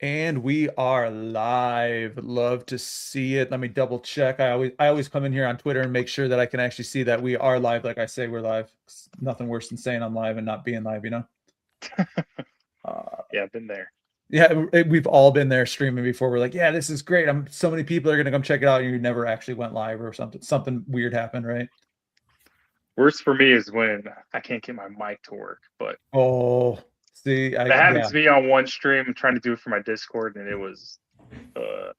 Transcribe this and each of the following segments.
And we are live. Love to see it. Let me double check. I always come in here on Twitter and make sure that I can actually see that we are live. Like I say, we're live. It's nothing worse than saying I'm live and not being live, you know? Yeah, I've been there. Yeah, we've all been there streaming before. We're like, yeah, this is great. So many people are gonna come check it out, and you never actually went live or something. Something weird happened, right? Worst for me is when I can't get my mic to work, but Oh, see, that happened yeah. to me on one stream. I'm trying to do it for my Discord, and it was a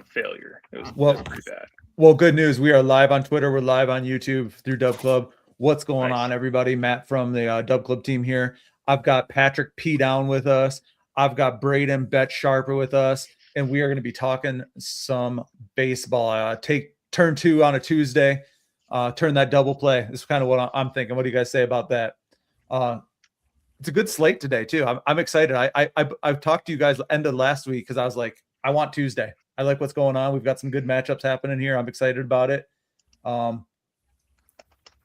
failure. It was Well, pretty bad. Well, good news. We are live on Twitter. We're live on YouTube through Dub Club. What's going on, Nice. everybody? Matt from the Dub Club team here. I've got Patrick P down with us. I've got Braden Bet Sharper with us, and we are going to be talking some baseball. Take turn 2 on a Tuesday. Turn that double play. This is kind of what I'm thinking. What do you guys say about that? It's a good slate today too. I'm excited. I've talked to you guys end of last week because I was like, I want Tuesday. I like what's going on. We've got some good matchups happening here. I'm excited about it.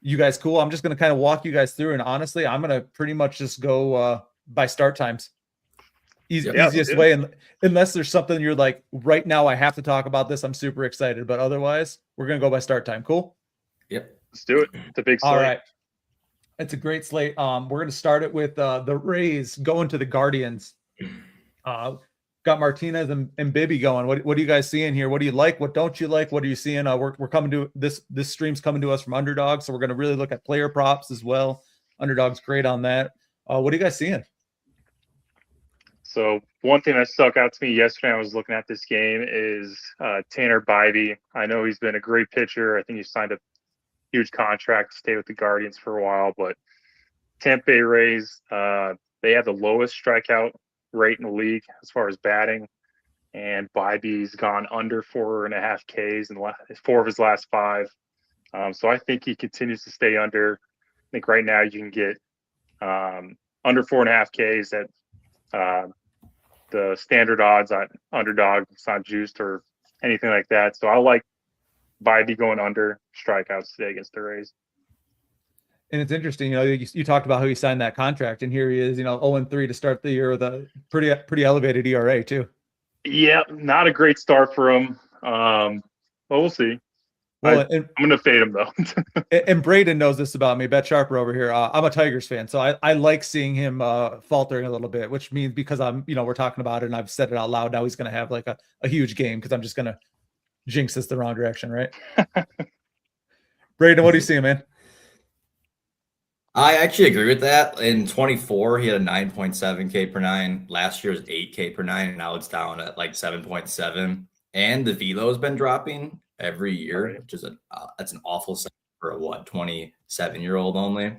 You guys cool? I'm just going to kind of walk you guys through, and honestly, I'm going to pretty much just go by start times. Easiest way, and unless there's something you're like, right now I have to talk about this. I'm super excited, but otherwise, we're going to go by start time. Cool? Yep. Let's do it. It's a big slate. All right. It's a great slate. We're going to start it with the Rays going to the Guardians. Got Martinez and Bibby going. What are you guys seeing here? What do you like? What don't you like? What are you seeing? We're coming to this stream's coming to us from Underdog, so we're going to really look at player props as well. Underdog's great on that. What are you guys seeing? So one thing that stuck out to me yesterday, I was looking at this game, is Tanner Bybee. I know he's been a great pitcher. I think he signed a huge contract to stay with the Guardians for a while, but Tampa Bay Rays, they have the lowest strikeout rate in the league as far as batting, and Bybee's gone under 4.5 Ks in 4 of his last 5. So I think he continues to stay under. I think right now you can get under 4.5 Ks at the standard odds on Underdog. It's not juiced or anything like that. So I like Bybee going under strikeouts today against the Rays. And it's interesting, you talked about how he signed that contract, and here he is, 0-3 to start the year with a pretty elevated ERA too. Yeah, not a great start for him. But we'll see. Well, I'm going to fade him though. And Braden knows this about me, Bet Sharper over here. I'm a Tigers fan, so I like seeing him faltering a little bit, which means because we're talking about it and I've said it out loud. Now he's going to have like a huge game because I'm just going to jinx this the wrong direction, right? Braden, what do you see, man? I actually agree with that. In 24, he had a 9.7 K per 9. Last year was 8 K per 9, and now it's down at like 7.7. And the velo has been dropping every year, which is that's an awful sign for a 27-year-old only.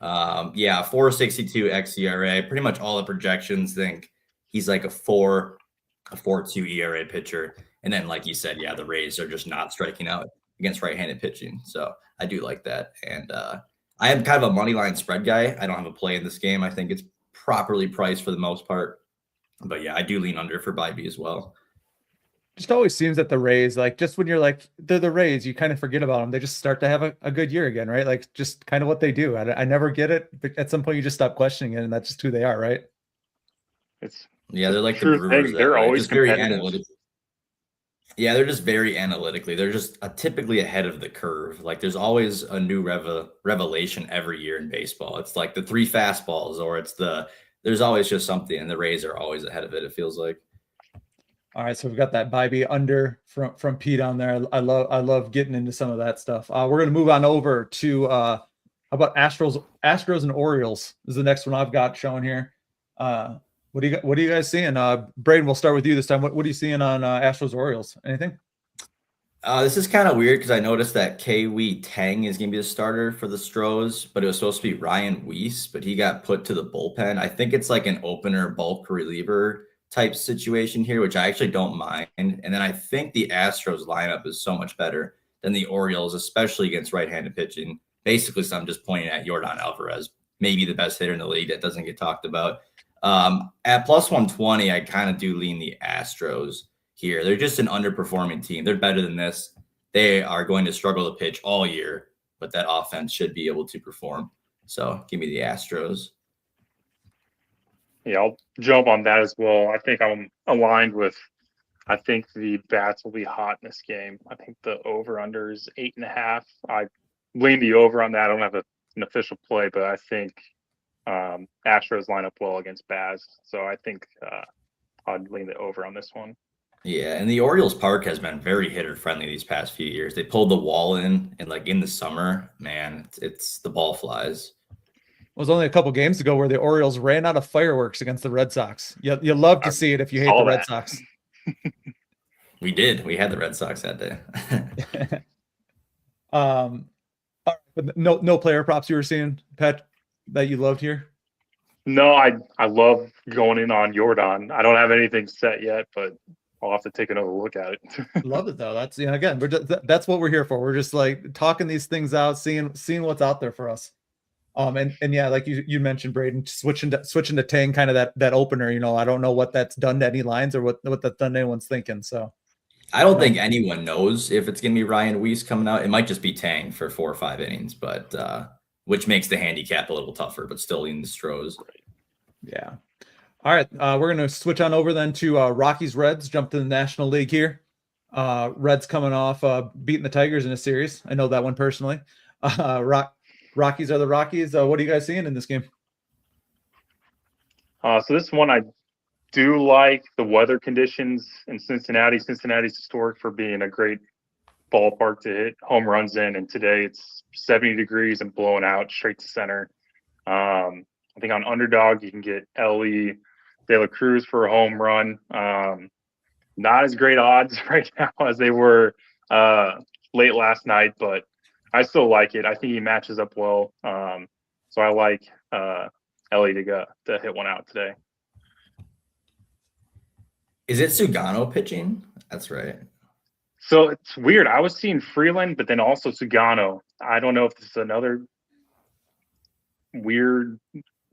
4.62 xERA. Pretty much all the projections think he's like a 4.2 ERA pitcher. And then, like you said, the Rays are just not striking out against right-handed pitching. So I do like that. And I am kind of a money line spread guy. I don't have a play in this game. I think it's properly priced for the most part. But I do lean under for Bybee as well. Just always seems that the Rays, like, just when you're like, they're the Rays, you kind of forget about them. They just start to have a good year again, right? Like, just kind of what they do. I never get it, but at some point you just stop questioning it, and that's just who they are, right? They're like the Brewers. They're always just very analytical. Yeah, they're just very analytically. They're just typically ahead of the curve. Like, there's always a new revelation every year in baseball. It's like the 3 fastballs, or there's always just something, and the Rays are always ahead of it, it feels like. All right, so we've got that Bybee under from Pete on there. I love getting into some of that stuff. We're gonna move on over to how about Astros and Orioles is the next one I've got showing here. What are you guys seeing? Braden, we'll start with you this time. What are you seeing on Astros Orioles? Anything? This is kind of weird because I noticed that Kiwi Tang is going to be the starter for the Stros, but it was supposed to be Ryan Weiss, but he got put to the bullpen. I think it's like an opener bulk reliever type situation here, which I actually don't mind. And then I think the Astros lineup is so much better than the Orioles, especially against right-handed pitching. Basically, so I'm just pointing at Yordan Alvarez, maybe the best hitter in the league that doesn't get talked about. At plus 120, I kind of do lean the Astros here. They're just an underperforming team. They're better than this. They are going to struggle to pitch all year, but that offense should be able to perform. So give me the Astros. Yeah, I'll jump on that as well. I think I'm aligned with. I think the bats will be hot in this game. I think the over under is 8.5. I lean the over on that. I don't have an official play, but I think Astros line up well against Baz. So I think I'd lean the over on this one. Yeah, and the Orioles Park has been very hitter friendly these past few years. They pulled the wall in, and like in the summer, man, it's the ball flies. It was only a couple games ago where the Orioles ran out of fireworks against the Red Sox. You love to see it if you hate the Red Sox. We did. We had the Red Sox that day. But no player props you were seeing, Pat, that you loved here? No, I love going in on Jordan. I don't have anything set yet, but I'll have to take another look at it. Love it though. That's again, that's what we're here for. We're just like talking these things out, seeing what's out there for us. And yeah, like you mentioned, Braden, switching to Tang, kind of that opener. I don't know what that's done to any lines or what that's done to anyone's thinking. So I don't think anyone knows if it's gonna be Ryan Weiss coming out. It might just be Tang for 4 or 5 innings, but which makes the handicap a little tougher, but still in the Stros. Yeah. All right, we're going to switch on over then to Rockies Reds. Jump to the National League here. Reds coming off beating the Tigers in a series. I know that one personally. Rockies are the Rockies. What are you guys seeing in this game? So this one, I do like the weather conditions in Cincinnati. Cincinnati's historic for being a great ballpark to hit home runs in, and today it's 70 degrees and blowing out straight to center. I think on underdog you can get Ellie De La Cruz for a home run. Not as great odds right now as they were late last night, but I still like it. I think he matches up well. So I like Ellie to hit one out today. Is it Sugano pitching? That's right. So it's weird. I was seeing Freeland, but then also Sugano. I don't know if this is another weird,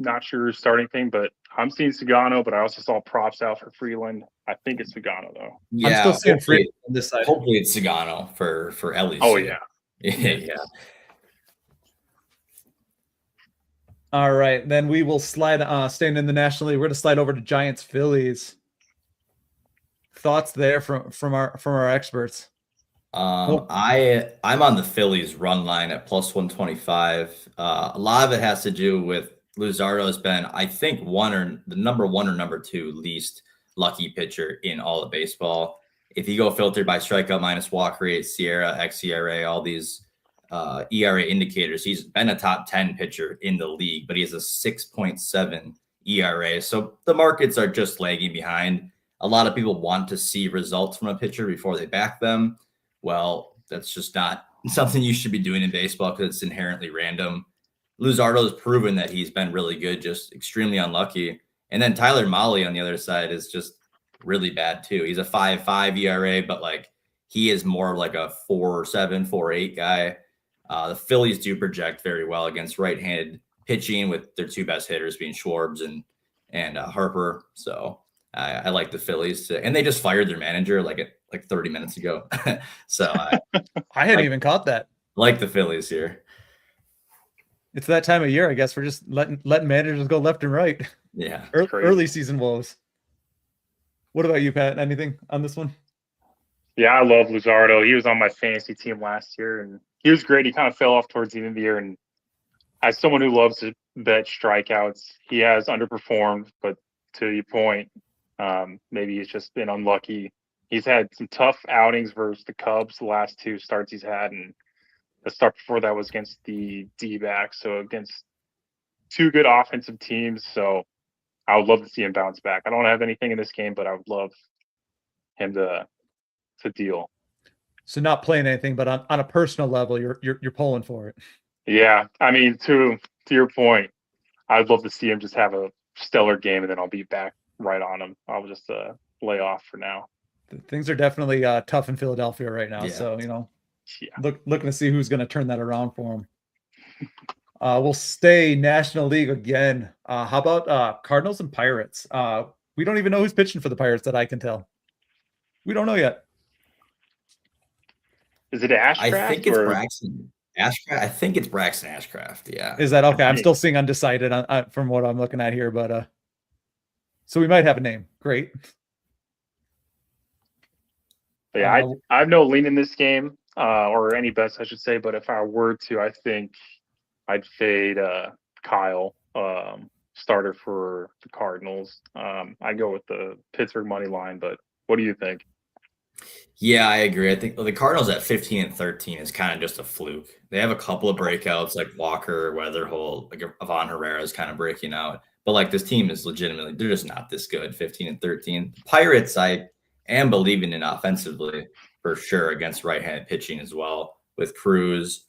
not sure starting thing, but I'm seeing Sugano, but I also saw props out for Freeland. I think it's Sugano though. Yeah, I'm still seeing Freeland on this side. Hopefully it's Sugano for Ellie's. Oh sake. yeah. All right, then we will slide. Staying in the National League, we're going to slide over to Giants Phillies. Thoughts there from our experts? I'm on the Phillies run line at +125. A lot of it has to do with Luzardo has been, I think, the number 1 or number 2 least lucky pitcher in all of baseball. If you go filtered by strikeout minus walk rate, Sierra, xERA, all these ERA indicators, he's been a top 10 pitcher in the league, but he has a 6.7 ERA. So the markets are just lagging behind. A lot of people want to see results from a pitcher before they back them. Well, that's just not something you should be doing in baseball because it's inherently random. Luzardo has proven that he's been really good, just extremely unlucky. And then Tyler Mahle on the other side is just really bad too. He's a 5.5 ERA, but like he is more like a 4.7, 4.8 guy. The Phillies do project very well against right-handed pitching with their 2 best hitters being Schwartz and Harper. So I like the Phillies and they just fired their manager like 30 minutes ago. So I hadn't even caught that. Like the Phillies here. It's that time of year, I guess. We're just letting managers go left and right. Yeah. Early season woes. What about you, Pat? Anything on this one? Yeah, I love Luzardo. He was on my fantasy team last year, and he was great. He kind of fell off towards the end of the year, and as someone who loves to bet strikeouts, he has underperformed. But to your point, maybe he's just been unlucky. He's had some tough outings versus the Cubs the last 2 starts he's had, and the start before that was against the D-backs, so against 2 good offensive teams. So I would love to see him bounce back. I don't have anything in this game, but I would love him to deal. So not playing anything, but on a personal level, you're pulling for it. Yeah, I mean, to your point, I'd love to see him just have a stellar game, and then I'll be back right on him. I'll just lay off for now. Things are definitely tough in Philadelphia right now. Yeah. So looking to see who's going to turn that around for him. We'll stay National League again. How about Cardinals and Pirates? We don't even know who's pitching for the Pirates that I can tell. We don't know yet. Is it Ashcraft? I think it's Braxton. Ashcraft. I think it's Braxton Ashcraft. Yeah. Is that okay? I'm still seeing undecided from what I'm looking at here, but So we might have a name. Great. But yeah, I have no lean in this game, or any bets, I should say. But if I were to, I think I'd fade Kyle, starter for the Cardinals. I go with the Pittsburgh money line. But what do you think? Yeah, I agree. I think the Cardinals at 15 and 13 is kind of just a fluke. They have a couple of breakouts like Walker, Weatherholt, like Avon Herrera is kind of breaking out. But like this team is legitimately, they're just not this good, 15 and 13. Pirates, I am believing in offensively for sure against right-handed pitching as well with Cruz,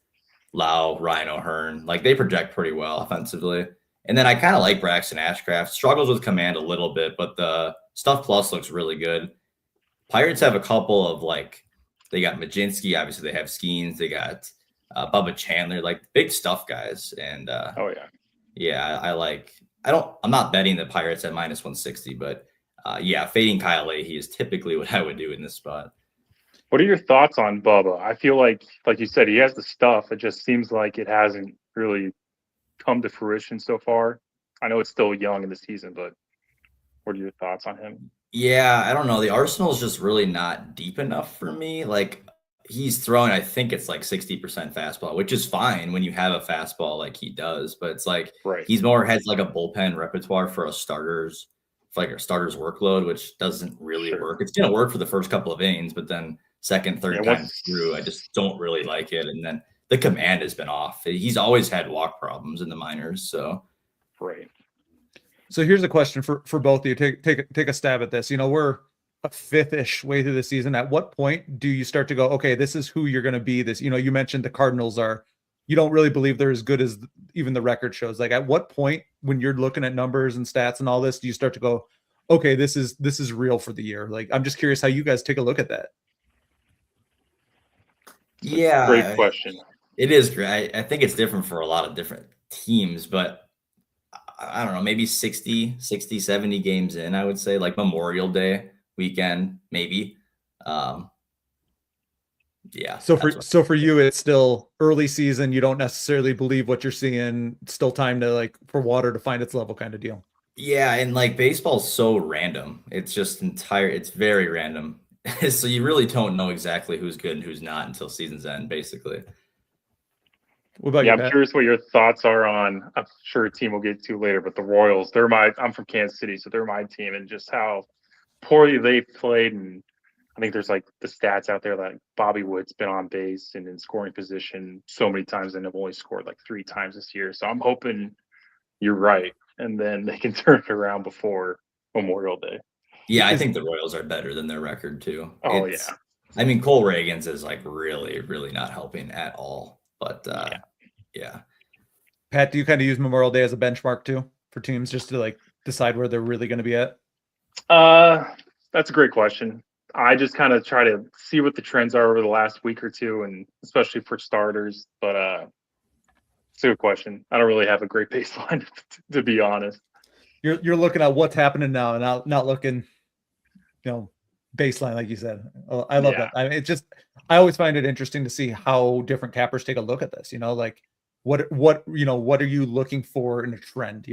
Lau, Ryan O'Hearn. Like they project pretty well offensively. And then I kind of like Braxton Ashcraft. Struggles with command a little bit, but the stuff plus looks really good. Pirates have a couple of like, they got Majinski, obviously they have Skeens, they got Bubba Chandler, like big stuff guys. And Oh yeah. yeah, I'm not betting the Pirates at minus 160, but yeah, fading Kyle Leahy is typically what I would do in this spot. What are your thoughts on Bubba? I feel like you said, he has the stuff. It just seems like it hasn't really come to fruition so far. I know it's still young in the season, but what are your thoughts on him? Yeah, I don't know. The Arsenal is just really not deep enough for me. Like he's throwing, I think it's like 60% fastball, which is fine when you have a fastball like he does. But it's like Right. he's more has like a bullpen repertoire for a starter's workload, which doesn't really Sure. work. It's gonna work for the first couple of innings, but then second, third Yeah, time through, I just don't really like it. And then the command has been off. He's always had walk problems in the minors, so Right. So here's a question for both of you. Take a stab at this. You know, we're a fifth-ish way through the season. At what point do you start to go, okay, this is who you're going to be? This, you know, you mentioned the Cardinals are, you don't really believe they're as good as even the record shows. Like, at what point when you're looking at numbers and stats and all this, do you start to go, okay, this is real for the year? Like, I'm just curious how you guys take a look at that. yeah, Great question. it is great. I think it's different for a lot of different teams, but I don't know, maybe 60, 70 games in, I would say, like Memorial Day weekend, maybe. Yeah. So for you, it's still early season. You don't necessarily believe what you're seeing. Still time to for water to find its level kind of deal. Yeah, and like baseball's so random. It's just it's very random. So you really don't know exactly who's good and who's not until season's end, basically. What about Yeah, you, I'm curious what your thoughts are on. I'm sure a team we'll get to later, but the Royals. I'm from Kansas City, so they're my team, and just how poorly they've played. And I think there's like the stats out there that Bobby Wood's been on base and in scoring position so many times, and have only scored like 3 times this year. So I'm hoping you're right, and then they can turn it around before Memorial Day. Yeah, I think the Royals are better than their record too. Oh It's, yeah. I mean, Cole Reagans is like really, really not helping at all. But yeah. Pat, do you kind of use Memorial Day as a benchmark too for teams just to decide where they're really going to be at? That's a great question. I just kind of try to see what the trends are over the last week or two, and especially for starters. But it's a good question. I don't really have a great baseline to be honest. You're looking at what's happening now and not looking, baseline like you said. Oh, I love that. I mean, I always find it interesting to see how different cappers take a look at this. What are you looking for in a trend?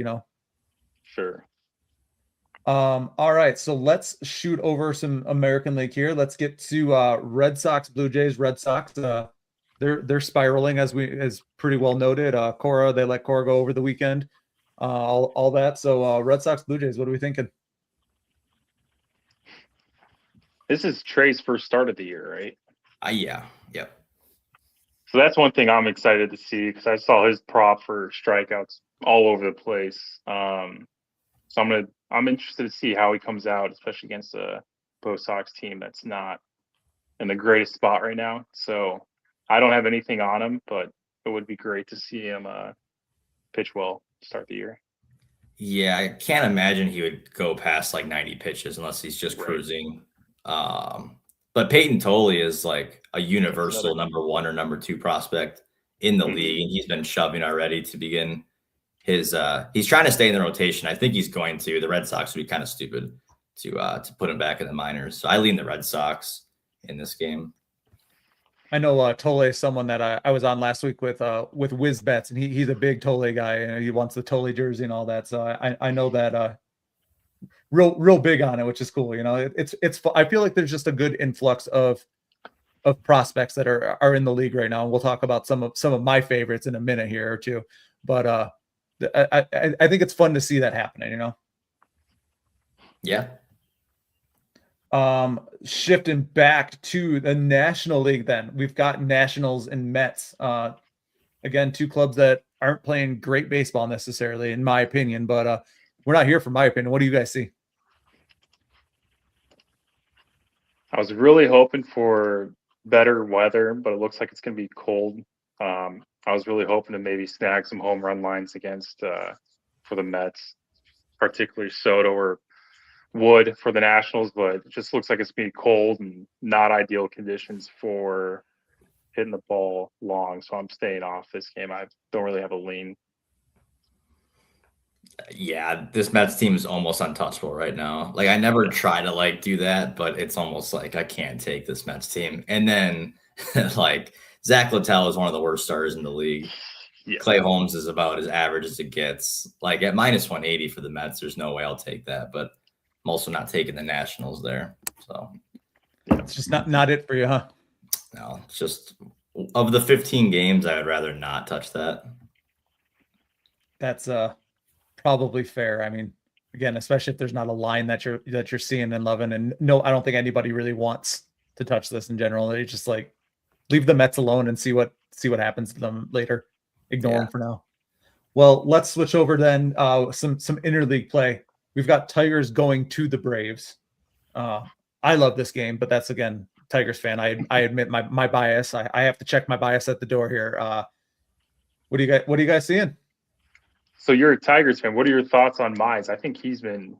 Sure. All right, so let's shoot over some American League here. Let's get to Red Sox, Blue Jays. Red Sox, they're spiraling as pretty well noted. Cora, they let Cora go over the weekend. All that. So Red Sox, Blue Jays, what are we thinking? This is Trey's first start of the year, right? Yeah. Yep. So that's one thing I'm excited to see, because I saw his prop for strikeouts all over the place. So I'm interested to see how he comes out, especially against a Bo Sox team that's not in the greatest spot right now. So I don't have anything on him, but it would be great to see him pitch well to start the year. Yeah, I can't imagine he would go past like 90 pitches unless he's just Right. cruising. But Peyton Tolley is like a universal number 1 or number 2 prospect in the league, and he's been shoving already to begin his he's trying to stay in the rotation. I think he's going to. The Red Sox would be kind of stupid to put him back in the minors. So I lean the Red Sox in this game. I know Tole is someone that I was on last week with Wiz Bets, and he's a big Tole guy, and he wants the Tole jersey and all that. So I know that real big on it, which is cool. You know, it's I feel like there's just a good influx of prospects that are in the league right now. And we'll talk about some of my favorites in a minute here or two. But I think it's fun to see that happening, you know. Yeah. Shifting back to the National League, then we've got Nationals and Mets. Again, two clubs that aren't playing great baseball necessarily, in my opinion. But we're not here for my opinion. What do you guys see? I was really hoping for better weather, but it looks like it's going to be cold. I was really hoping to maybe snag some home run lines against for the Mets, particularly Soto or Wood for the Nationals, but it just looks like it's going to be cold and not ideal conditions for hitting the ball long. So I'm staying off this game. I don't really have a lean. Yeah, this Mets team is almost untouchable right now. Like I never try to like do that, but it's almost like I can't take this Mets team. And then like Zach Littell is one of the worst starters in the league. Yeah. Clay Holmes is about as average as it gets. Like at minus 180 for the Mets, there's no way I'll take that. But I'm also not taking the Nationals there. So it's just not it for you, huh? No, it's just of the 15 games, I would rather not touch that. That's probably fair. I mean, again, especially if there's not a line that you're seeing and loving. And no, I don't think anybody really wants to touch this in general. They just like leave the Mets alone and see what happens to them later. Ignore them for now. Well, let's switch over then. Some interleague play. We've got Tigers going to the Braves. I love this game, but that's again Tigers fan. I admit my bias. I have to check my bias at the door here. What are you guys seeing? So you're a Tigers fan. What are your thoughts on Mize? I think he's been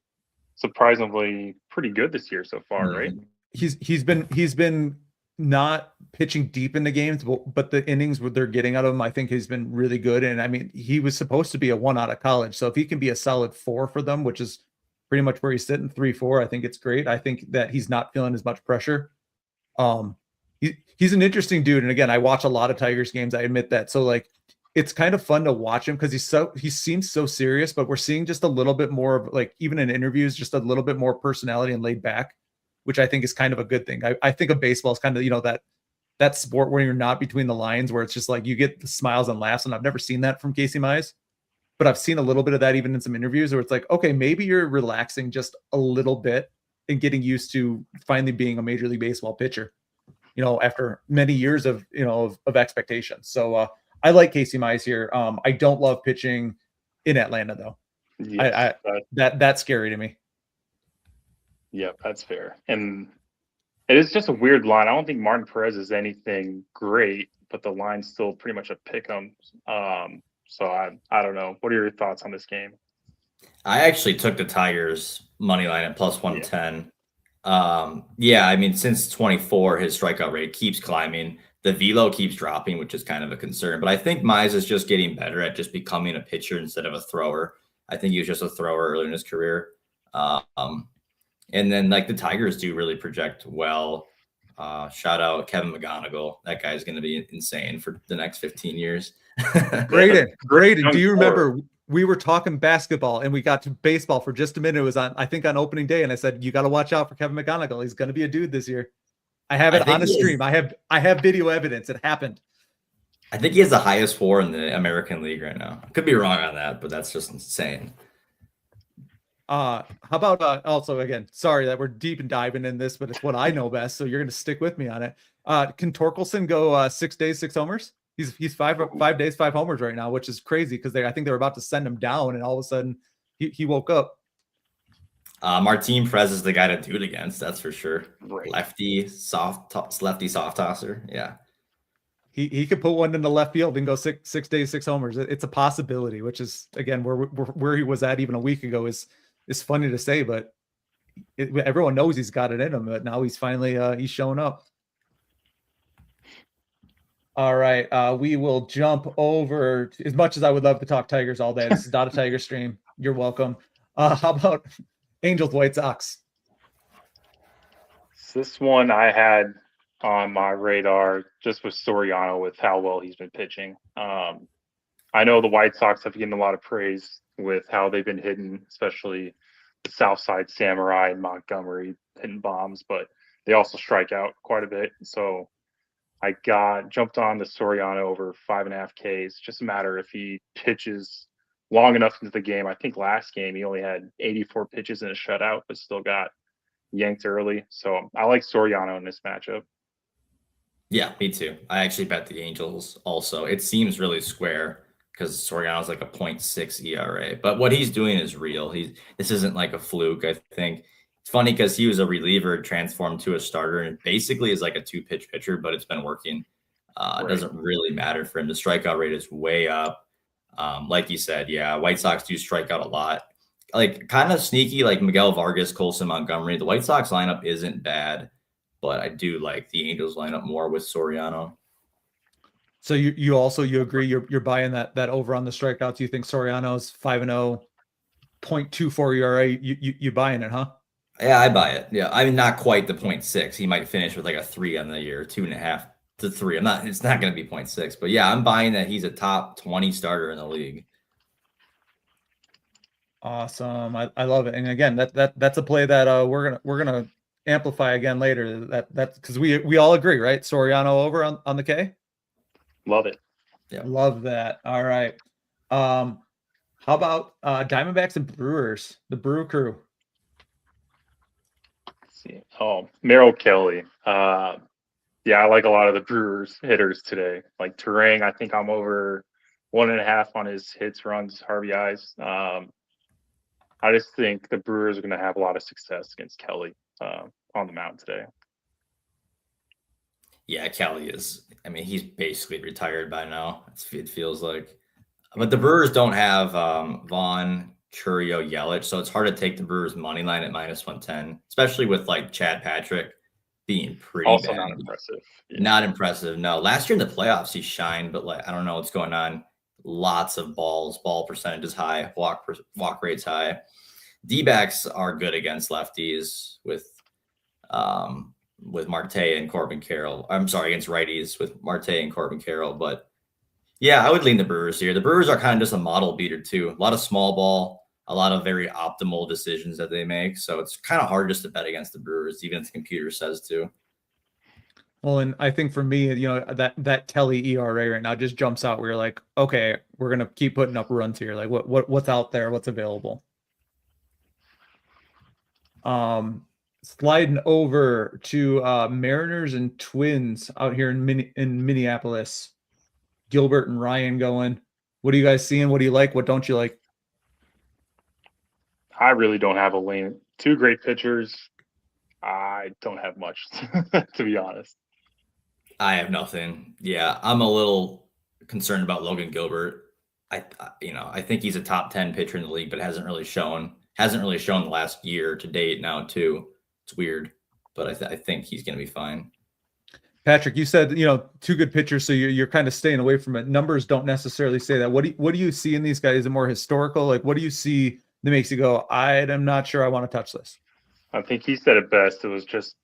surprisingly pretty good this year so far, right? He's been not pitching deep in the games, but the innings they're getting out of him, I think he's been really good. And I mean, he was supposed to be a 1 out of college. So if he can be a solid 4 for them, which is pretty much where he's sitting, 3-4, I think it's great. I think that he's not feeling as much pressure. He's an interesting dude. And again, I watch a lot of Tigers games. I admit that. So like, it's kind of fun to watch him because he seems so serious, but we're seeing just a little bit more of like, even in interviews, just a little bit more personality and laid back, which I think is kind of a good thing. I think of baseball as kind of, you know, that sport where you're not between the lines, where it's just like you get the smiles and laughs. And I've never seen that from Casey Mize, but I've seen a little bit of that even in some interviews where it's like, okay, maybe you're relaxing just a little bit and getting used to finally being a Major League Baseball pitcher, you know, after many years of, you know, of expectations. So, I like Casey Mize here. I don't love pitching in Atlanta though. Yes, that's scary to me. Yeah, that's fair. And it is just a weird line. I don't think Martin Perez is anything great, but the line's still pretty much a pick 'em. So I don't know. What are your thoughts on this game? I actually took the Tigers money line at plus 110. Yeah, I mean, since 24, his strikeout rate keeps climbing. The velo keeps dropping, which is kind of a concern. But I think Mize is just getting better at just becoming a pitcher instead of a thrower. I think he was just a thrower early in his career. And then like the Tigers do really project well. Shout out Kevin McGonigal. That guy's going to be insane for the next 15 years. Great. Do you remember we were talking basketball and we got to baseball for just a minute? It was I think on opening day. And I said, you got to watch out for Kevin McGonigal. He's going to be a dude this year. I have it on a stream. I have video evidence. It happened. I think he has the highest WAR in the American League right now. I could be wrong on that, but that's just insane. How about also, again, sorry that we're deep and diving in this, but it's what I know best. So you're going to stick with me on it. Can Torkelson go 6 days, 6 homers? He's 5 days, 5 homers right now, which is crazy because I think they were about to send him down, and all of a sudden he woke up. Martin Perez is the guy to do it against. That's for sure. Right. Lefty soft tosser. Yeah. He could put one in the left field and go 6 days, 6 homers. It's a possibility, which is again where he was at even a week ago is funny to say, but everyone knows he's got it in him. But now he's finally he's showing up. All right, we will jump over. As much as I would love to talk Tigers all day, this is not a Tiger stream. You're welcome. How about Angels White Sox? This one I had on my radar just with Soriano, with how well he's been pitching. I know the White Sox have given a lot of praise with how they've been hitting, especially Southside Samurai and Montgomery hitting bombs, but they also strike out quite a bit. So I jumped on the Soriano over 5.5 Ks. It's just a matter if he pitches long enough into the game. I think last game he only had 84 pitches in a shutout, but still got yanked early. So I like Soriano in this matchup. Yeah, me too. I actually bet the Angels also. It seems really square because Soriano's like a 0.6 ERA. But what he's doing is real. This isn't like a fluke, I think. It's funny because he was a reliever transformed to a starter and basically is like a 2-pitch pitcher, but it's been working. It doesn't really matter for him. The strikeout rate is way up. Like you said, yeah, White Sox do strike out a lot. Like kind of sneaky, like Miguel Vargas, Colson Montgomery. The White Sox lineup isn't bad, but I do like the Angels lineup more with Soriano. So you agree you're buying that over on the strikeouts. You think Soriano's 5-0, 0.24 ERA. You buying it, huh? Yeah, I buy it. Yeah, I mean not quite the 0.6. He might finish with like a 3 on the year, 2.5 to 3. It's not going to be 0.6, but yeah, I'm buying that he's a top 20 starter in the league. Awesome. I love it. And again, that's a play that we're gonna amplify again later. That's because we all agree, right? Soriano over on the K. Love it. Yeah. Love that. All right. How about Diamondbacks and Brewers, the Brew Crew? Let's see. Oh, Merrill Kelly. Yeah, I like a lot of the Brewers hitters today. Like Turang, I think I'm over 1.5 on his hits, runs, RBIs. I just think the Brewers are going to have a lot of success against Kelly on the mound today. Yeah, Kelly is. I mean, he's basically retired by now. It feels like. But the Brewers don't have Vaughn, Churio, Yelich, so it's hard to take the Brewers money line at -110, especially with like Chad Patrick being pretty Also bad. not impressive. Yeah. Not impressive. No, last year in the playoffs he shined, but like I don't know what's going on. Lots of balls, ball percentage is high, walk rates high. D-backs are good against lefties with Marte and Corbin Carroll. I'm sorry, against righties with Marte and Corbin Carroll. But yeah, I would lean the Brewers here. The Brewers are kind of just a model beater too. A lot of small ball, a lot of very optimal decisions that they make. So it's kind of hard just to bet against the Brewers, even if the computer says to. Well, and I think for me, that Kelly ERA right now just jumps out. We're like, okay, we're gonna keep putting up runs here. Like what's out there, what's available. Sliding over to Mariners and Twins out here in Minneapolis. Gilbert and Ryan going. What are you guys seeing? What do you like? What don't you like? I really don't have a lane. 2 great pitchers. I don't have much, to be honest. I have nothing. Yeah, I'm a little concerned about Logan Gilbert. I think he's a top 10 pitcher in the league, but hasn't really shown the last year to date now too. It's weird, but I think he's going to be fine. Patrick, you said 2 good pitchers, so you're kind of staying away from it. Numbers don't necessarily say that. What do you see in these guys? Is it more historical? Like, what do you see that makes you go, I'm not sure I want to touch this? I think he said it best. It was just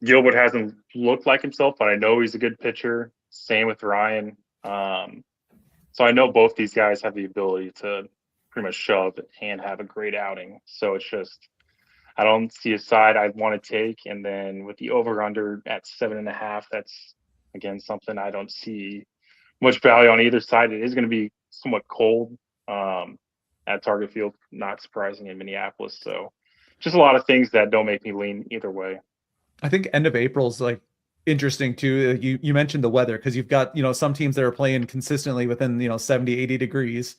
Gilbert hasn't looked like himself, but I know he's a good pitcher. Same with Ryan. So I know both these guys have the ability to pretty much shove and have a great outing. So it's just, I don't see a side I'd want to take. And then with the over-under at 7.5, that's, again, something I don't see much value on either side. It is going to be somewhat cold at Target Field, not surprising in Minneapolis. So just a lot of things that don't make me lean either way. I think end of April is like interesting too. You mentioned the weather because you've got, some teams that are playing consistently within, 70, 80 degrees.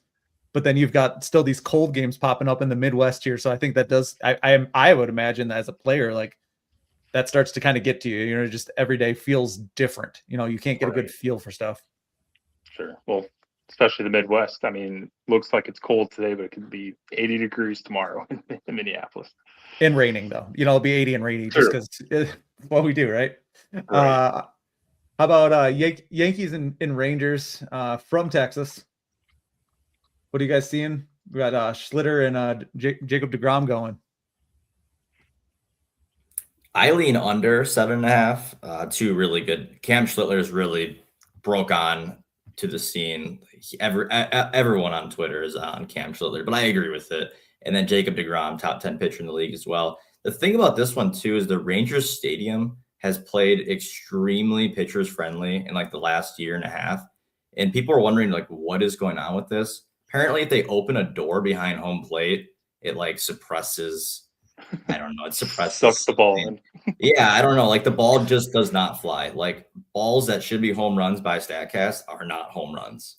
But then you've got still these cold games popping up in the Midwest here. So I think that does, I would imagine that as a player, like that starts to kind of get to you, just every day feels different. You can't get a good feel for stuff. Sure. Well, especially the Midwest. I mean, looks like it's cold today, but it could be 80 degrees tomorrow in Minneapolis. And raining though, it'll be 80 and rainy just because it's what we do. Right. How about Yankees and Rangers from Texas? What are you guys seeing? We got Schlitter and Jacob deGrom going. I lean under 7.5. 2 really good. Cam Schlittler's really broke on to the scene. Everyone on Twitter is on Cam Schlitter, but I agree with it. And then Jacob deGrom, top 10 pitcher in the league as well. The thing about this one, too, is the Rangers Stadium has played extremely pitchers friendly in like the last year and a half. And people are wondering, like, what is going on with this? Apparently, if they open a door behind home plate, it like suppresses, I don't know, it suppresses. Sucks the ball in. Yeah, I don't know. Like the ball just does not fly. Like balls that should be home runs by StatCast are not home runs.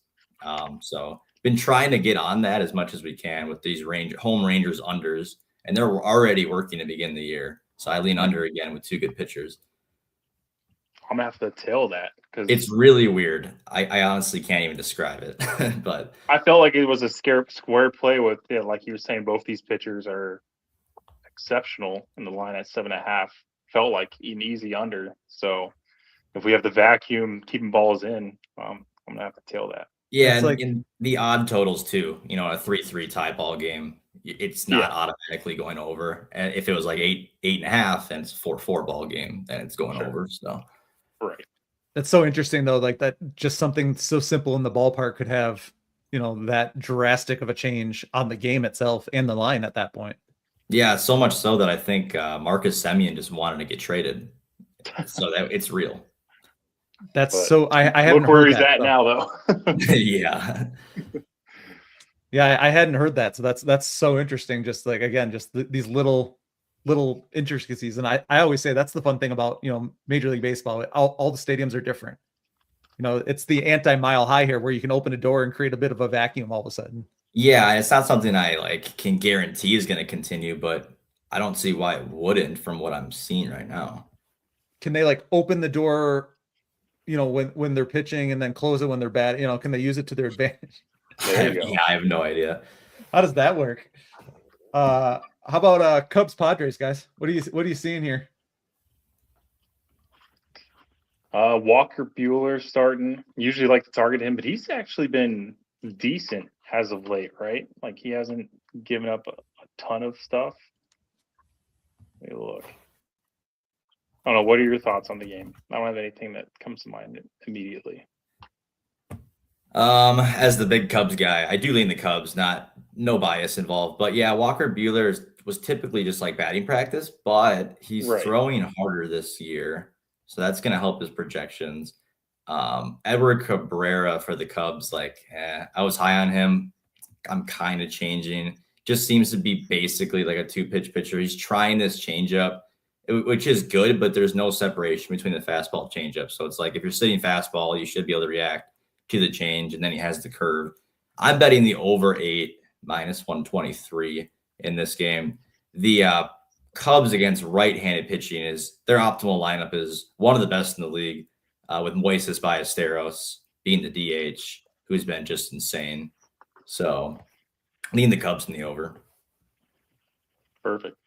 So been trying to get on that as much as we can with these home Rangers unders, and they're already working to begin the year. So I lean under again with two good pitchers. I'm gonna have to tail that because It's really weird. I honestly can't even describe it, but I felt like it was a square play with, like you were saying, both these pitchers are exceptional in the line at 7.5. Felt like an easy under. So if we have the vacuum keeping balls in, I'm gonna have to tail that. yeah, It's and like- in the odd totals too. You know, a 3-3 tie ball game, it's not automatically going over. And if it was like 8.5, and it's 4-4 ball game, then it's going over. So Right. That's so interesting though, like that just something so simple in the ballpark could have, that drastic of a change on the game itself and the line at that point. yeah, so much so that I think Marcus Semien just wanted to get traded. So that it's real. That's But so I haven't Look where heard he's that, at so. now, though. Yeah. Yeah, I hadn't heard that. So that's so interesting. Just like, again, just these little intricacies. And I always say that's the fun thing about, Major League Baseball. All the stadiums are different. It's the anti-mile high here where you can open a door and create a bit of a vacuum all of a sudden. Yeah, it's not something I like can guarantee is going to continue, but I don't see why it wouldn't from what I'm seeing right now. Can they like open the door, when they're pitching and then close it when they're bad? Can they use it to their advantage? There you go. Yeah, I have no idea. How does that work? How about Cubs Padres, guys? What are you seeing here? Walker Bueller starting. Usually like to target him, but he's actually been decent as of late, right? Like he hasn't given up a ton of stuff. Let me look. I don't know. What are your thoughts on the game? I don't have anything that comes to mind immediately. As the big Cubs guy, I do lean the Cubs, no bias involved. But yeah, Walker Bueller was typically just like batting practice, but he's throwing harder this year. So that's going to help his projections. Edward Cabrera for the Cubs, I was high on him. I'm kind of changing. Just seems to be basically like a 2-pitch pitcher. He's trying this changeup, which is good, but there's no separation between the fastball and changeup. So it's like if you're sitting fastball, you should be able to react to the change, and then he has the curve. I'm betting the over 8 -123 in this game. The Cubs against right-handed pitching is their optimal lineup is one of the best in the league, with Moises Ballesteros being the DH, who's been just insane. So lean the Cubs in the over. Perfect.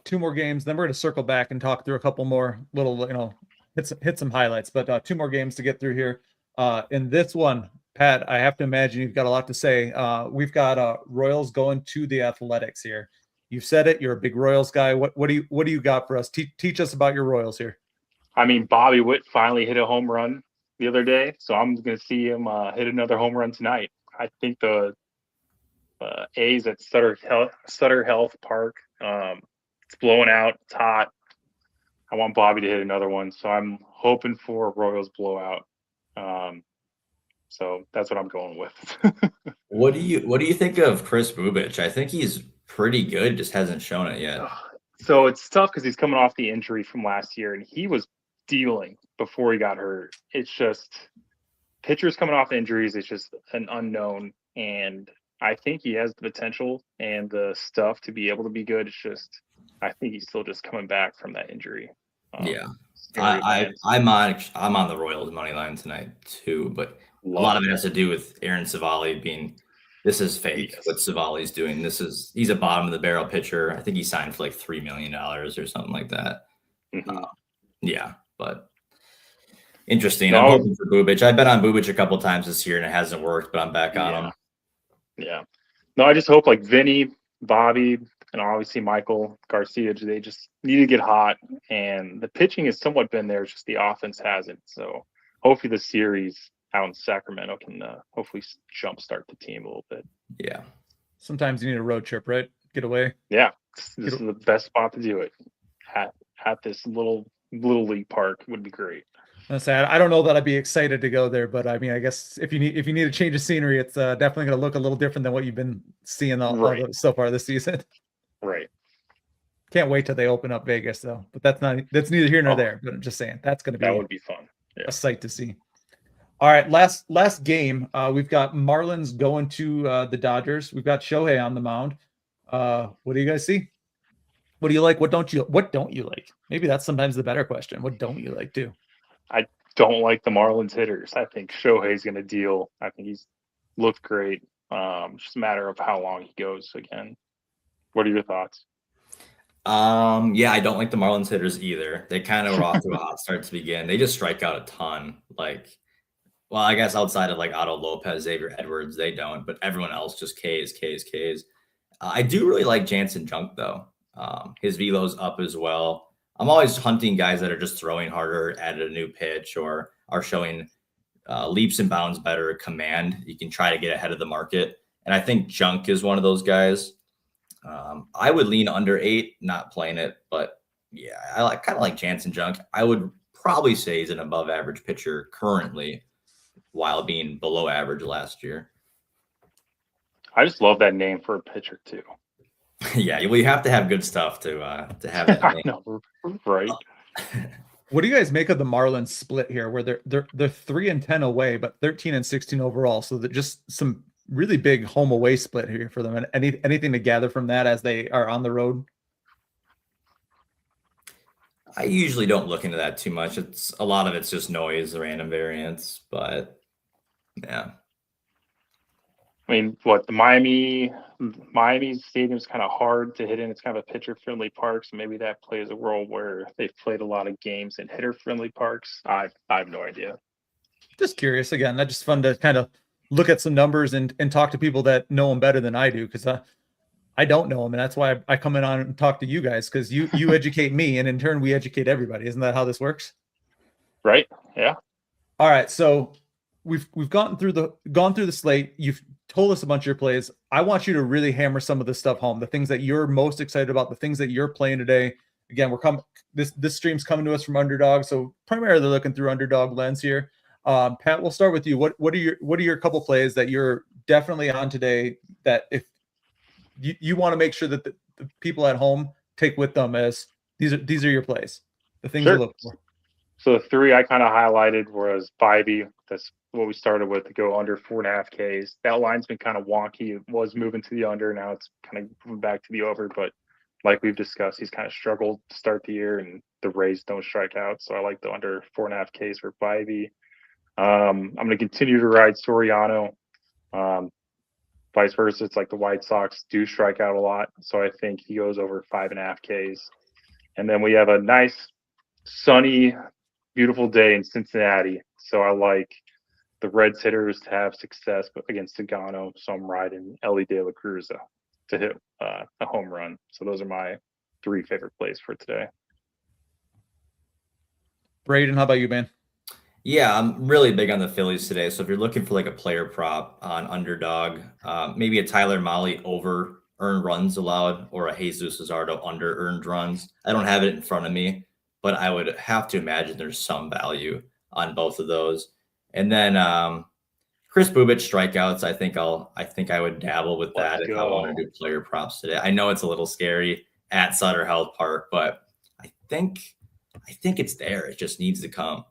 2 more games, then we're going to circle back and talk through a couple more little, hit some highlights, but 2 more games to get through here. In this one, Pat, I have to imagine you've got a lot to say. We've got Royals going to the Athletics here. You've said it. You're a big Royals guy. What do you got for us? Teach us about your Royals here. I mean, Bobby Witt finally hit a home run the other day, so I'm going to see him hit another home run tonight. I think the A's at Sutter Health Park. It's blowing out. It's hot. I want Bobby to hit another one, so I'm hoping for a Royals blowout. So that's what I'm going with. What do you think of Chris Bubich? I think he's pretty good, just hasn't shown it yet. So it's tough because he's coming off the injury from last year, and he was dealing before he got hurt. It's just pitchers coming off injuries. It's just an unknown, and I think he has the potential and the stuff to be able to be good. It's just I think he's still just coming back from that injury. Yeah, I'm on the Royals money line tonight too, but a lot of it has to do with Aaron Savali being. This is fake. Yes. What Savali's doing. He's a bottom of the barrel pitcher. I think he signed for like $3 million or something like that. Mm-hmm. Yeah, but interesting. I'm hoping for Bubich. I've been on Bubich a couple times this year and it hasn't worked, but I'm back on him. Yeah. No, I just hope like Vinny, Bobby, and obviously Michael Garcia, they just need to get hot. And the pitching has somewhat been there, just the offense hasn't. So hopefully the series out in Sacramento can hopefully jumpstart the team a little bit. Yeah. Sometimes you need a road trip, right? Get away. Yeah, this is the best spot to do it at this little league park would be great. That's sad. I don't know that I'd be excited to go there, but I mean, I guess if you need a change of scenery, it's definitely going to look a little different than what you've been seeing so far this season. Right. Can't wait till they open up Vegas though. But that's neither here nor there. But I'm just saying that's going to be that would be fun. Yeah. A sight to see. All right, last game. We've got Marlins going to the Dodgers. We've got Shohei on the mound. What do you guys see? What do you like? What don't you like? Maybe that's sometimes the better question. What don't you like too? I don't like the Marlins hitters. I think Shohei's going to deal. I think he's looked great. Just a matter of how long he goes again. What are your thoughts? Yeah, I don't like the Marlins hitters either. They kind of were off to a hot start to begin. They just strike out a ton. Well, I guess outside of like Otto Lopez, Xavier Edwards, they don't, but everyone else just Ks. I do really like Jansen Junk though. His velo's up as well. I'm always hunting guys that are just throwing harder, added a new pitch, or are showing leaps and bounds better command. You can try to get ahead of the market. And I think Junk is one of those guys. I would lean under 8, not playing it, but yeah, I kind of like Jansen Junk. I would probably say he's an above average pitcher currently, while being below average last year. I just love that name for a pitcher too. Yeah, well, you have to have good stuff to have that name. I know, right? What do you guys make of the Marlins split here, where they're 3-10 away, but 13-16 overall? So that just some really big home away split here for them. And anything to gather from that as they are on the road? I usually don't look into that too much. It's a lot of it's just noise, random variance, but yeah. I mean, what the Miami stadium is kind of hard to hit in. It's kind of a pitcher friendly park, so maybe that plays a role where they've played a lot of games in hitter friendly parks. I have no idea. Just curious. Again, that's just fun to kind of look at some numbers and talk to people that know them better than I do, because I don't know them, and that's why I come in on and talk to you guys, because you educate me, and in turn we educate everybody. Isn't that how this works? Right. Yeah. All right. So we've gone through the slate. You've told us a bunch of your plays. I want you to really hammer some of this stuff home. The things that you're most excited about, the things that you're playing today. Again, this stream's coming to us from Underdog, so primarily looking through Underdog lens here. Pat, we'll start with you. What are your couple plays that you're definitely on today that if you want to make sure that the people at home take with them as these are your plays, the things you look for? So the 3 I kind of highlighted was Bybee. That's what we started with, to go under 4.5 Ks. That line's been kind of wonky. It was moving to the under. Now it's kind of moving back to the over. But like we've discussed, he's kind of struggled to start the year, and the Rays don't strike out. So I like the under 4.5 Ks for Bybee. I'm going to continue to ride Soriano. Vice versa, it's like the White Sox do strike out a lot. So I think he goes over 5.5 Ks. And then we have a nice, sunny, beautiful day in Cincinnati. So I like the Reds hitters to have success against Sagano. So I'm riding Ellie De La Cruz to hit a home run. So those are my 3 favorite plays for today. Braden, how about you, man? Yeah, I'm really big on the Phillies today. So if you're looking for like a player prop on Underdog, maybe a Tyler Mahle over earned runs allowed, or a Jesus Luzardo under earned runs. I don't have it in front of me, but I would have to imagine there's some value on both of those. And then Chris Bubich strikeouts. I think I would dabble with that if I want to do player props today. I know it's a little scary at Sutter Health Park, but I think it's there. It just needs to come.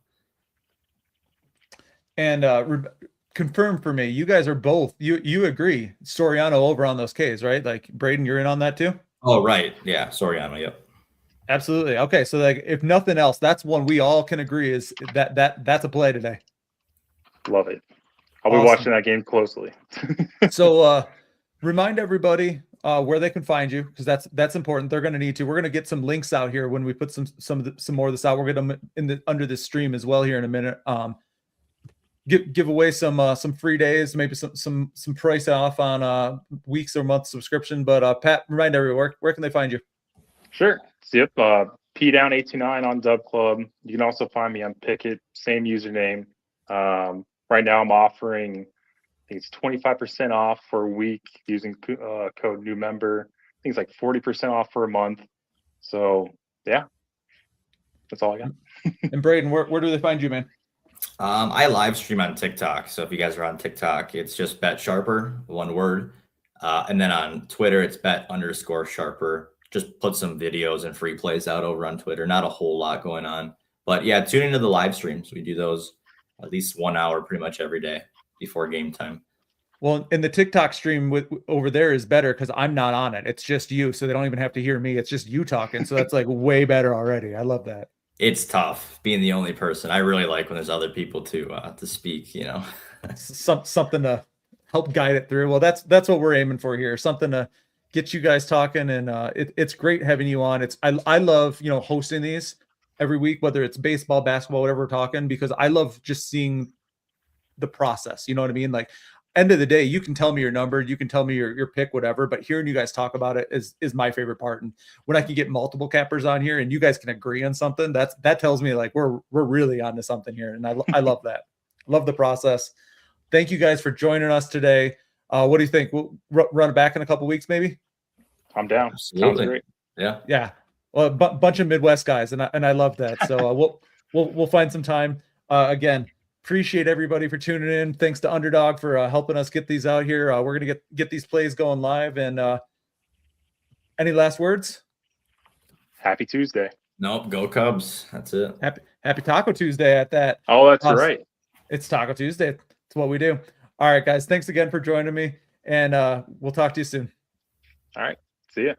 And confirm for me, you guys are both, you agree Soriano over on those Ks, right? Like Braden, you're in on that too? Oh, right. Yeah, Soriano, yep. Absolutely. Okay, so like if nothing else, that's one we all can agree is that's a play today. Love it. I'll be watching that game closely. So remind everybody where they can find you, because that's important. They're going to need to. We're going to get some links out here when we put some more of this out. We're going to under this stream as well here in a minute. Give away some free days, maybe some price off on weeks or month subscription. But Pat, remind everyone where can they find you? Sure. Yep. PDown829 on Dub Club. You can also find me on Picket, same username. Right now I'm offering think it's 25% off for a week using code new member. I think it's like 40% off for a month. So yeah, that's all I got. And Braden, where do they find you, man? I live stream on TikTok. So if you guys are on TikTok, it's just Bet Sharper, one word. And then on Twitter, it's Bet_Sharper. Just put some videos and free plays out over on Twitter. Not a whole lot going on. But yeah, tune into the live streams. We do those at least 1 hour pretty much every day before game time. Well, and the TikTok stream over there is better because I'm not on it. It's just you. So they don't even have to hear me. It's just you talking. So that's like way better already. I love that. It's tough being the only person. I really like when there's other people to speak, you know. Something to help guide it through. Well, that's what we're aiming for here. Something to get you guys talking, and it's great having you on. I love hosting these every week, whether it's baseball, basketball, whatever we're talking, because I love just seeing the process. You know what I mean? Like, end of the day, you can tell me your number, you can tell me your pick, whatever, but hearing you guys talk about it is my favorite part. And when I can get multiple cappers on here and you guys can agree on something, that tells me like we're really onto something here. And I love that. Love the process. Thank you guys for joining us today. What do you think? We'll run it back in a couple weeks, maybe? I'm down. Absolutely. Sounds great. Yeah. Yeah. Well, a bunch of Midwest guys, and I love that. So we'll find some time. Again, appreciate everybody for tuning in. Thanks to Underdog for helping us get these out here. We're gonna get these plays going live. And any last words? Happy Tuesday. Nope. Go Cubs. That's it. Happy Taco Tuesday at that. Oh, that's right. It's Taco Tuesday. It's what we do. All right, guys. Thanks again for joining me, and we'll talk to you soon. All right. See ya.